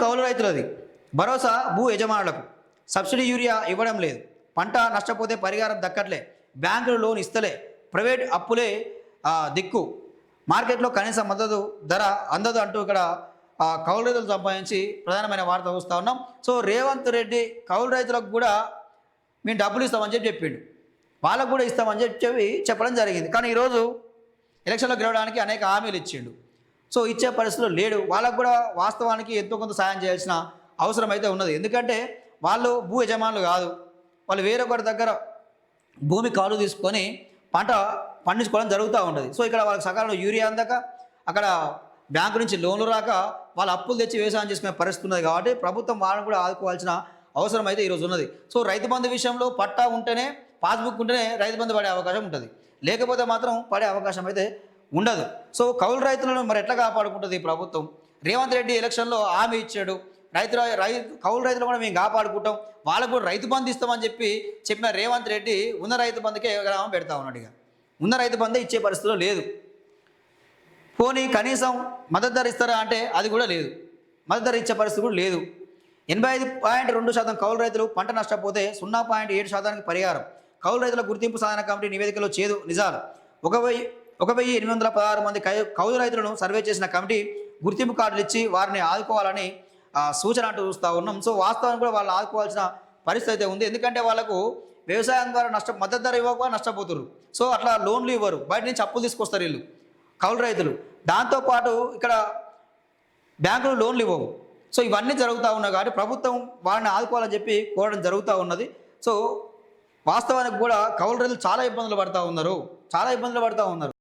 కౌలు రైతులది. భరోసా భూ యజమానులకు. సబ్సిడీ యూరియా ఇవ్వడం లేదు. పంట నష్టపోతే పరిహారం దక్కట్లే. బ్యాంకులు లోన్ ఇస్తలే. ప్రైవేట్ అప్పులే దిక్కు. మార్కెట్లో కనీస మద్దతు ధర అందదు అంటూ ఇక్కడ కౌలు రైతులు సంపాదించి ప్రధానమైన వార్త చూస్తూ ఉన్నాం. సో రేవంత్ రెడ్డి కౌలు రైతులకు కూడా మేము డబ్బులు ఇస్తామని చెప్పిండు. వాళ్ళకు కూడా ఇస్తామని చెప్పడం జరిగింది. కానీ ఈరోజు ఎలక్షన్లో గెలవడానికి అనేక హామీలు ఇచ్చిండు. సో ఇచ్చే పరిస్థితులు లేడు. వాళ్ళకు కూడా వాస్తవానికి ఎంతో కొంత సాయం చేయాల్సిన అవసరం అయితే ఉన్నది. ఎందుకంటే వాళ్ళు భూ యజమానులు కాదు. వాళ్ళు వేరొకరి దగ్గర భూమి కాలు తీసుకొని పంట పండించుకోవడం జరుగుతూ ఉంటుంది. సో ఇక్కడ వాళ్ళకి సకాలంలో యూరియా అందక, అక్కడ బ్యాంకు నుంచి లోన్లు రాక వాళ్ళు అప్పులు తెచ్చి వ్యవసాయం చేసుకునే పరిస్థితి ఉన్నది. కాబట్టి ప్రభుత్వం వాళ్ళని కూడా ఆదుకోవాల్సిన అవసరం అయితే ఈరోజు ఉన్నది. సో రైతు బంధు విషయంలో పట్టా ఉంటేనే, పాస్బుక్ ఉంటేనే రైతు బంధు పడే అవకాశం ఉంటుంది. లేకపోతే మాత్రం పడే అవకాశం అయితే ఉండదు. సో కౌలు రైతులను మరి ఎట్లా కాపాడుకుంటుంది ఈ ప్రభుత్వం? రేవంత్ రెడ్డి ఎలక్షన్లో హామీ ఇచ్చాడు, కౌలు రైతులు కూడా మేము కాపాడుకుంటాం, వాళ్ళకు కూడా రైతు బంధు ఇస్తామని చెప్పిన రేవంత్ రెడ్డి ఉన్న రైతు బంధుకే గ్రామం పెడతా ఉన్నాడు. ఇక ఉన్న రైతు బంధు ఇచ్చే పరిస్థితిలో లేదు. పోనీ కనీసం మద్దతు ధర ఇస్తారా అంటే అది కూడా లేదు. మద్దతు ధర ఇచ్చే పరిస్థితి కూడా లేదు. 85.2% కౌలు రైతులు పంట నష్టపోతే 0.7% పరిహారం. కౌలు రైతుల గుర్తింపు సాధన కమిటీ నివేదికలో చేదు నిజాలు. 1816 మంది కౌలు రైతులను సర్వే చేసిన కమిటీ గుర్తింపు కార్డులు ఇచ్చి వారిని ఆదుకోవాలని సూచన అంటూ చూస్తూ ఉన్నాం. సో వాస్తవానికి కూడా వాళ్ళు ఆదుకోవాల్సిన పరిస్థితి అయితే ఉంది. ఎందుకంటే వాళ్ళకు వ్యవసాయం ద్వారా మద్దతు ధర ఇవ్వక నష్టపోతున్నారు. సో అట్లా లోన్లు ఇవ్వరు, బయట నుంచి అప్పులు తీసుకొస్తారు వీళ్ళు కౌలు రైతులు. దాంతోపాటు ఇక్కడ బ్యాంకులు లోన్లు ఇవ్వవు. సో ఇవన్నీ జరుగుతూ ఉన్నాయి. కాబట్టి ప్రభుత్వం వాళ్ళని ఆదుకోవాలని కోరడం జరుగుతూ ఉన్నది. సో వాస్తవానికి కూడా కౌలు రైతులు చాలా ఇబ్బందులు పడుతూ ఉన్నారు.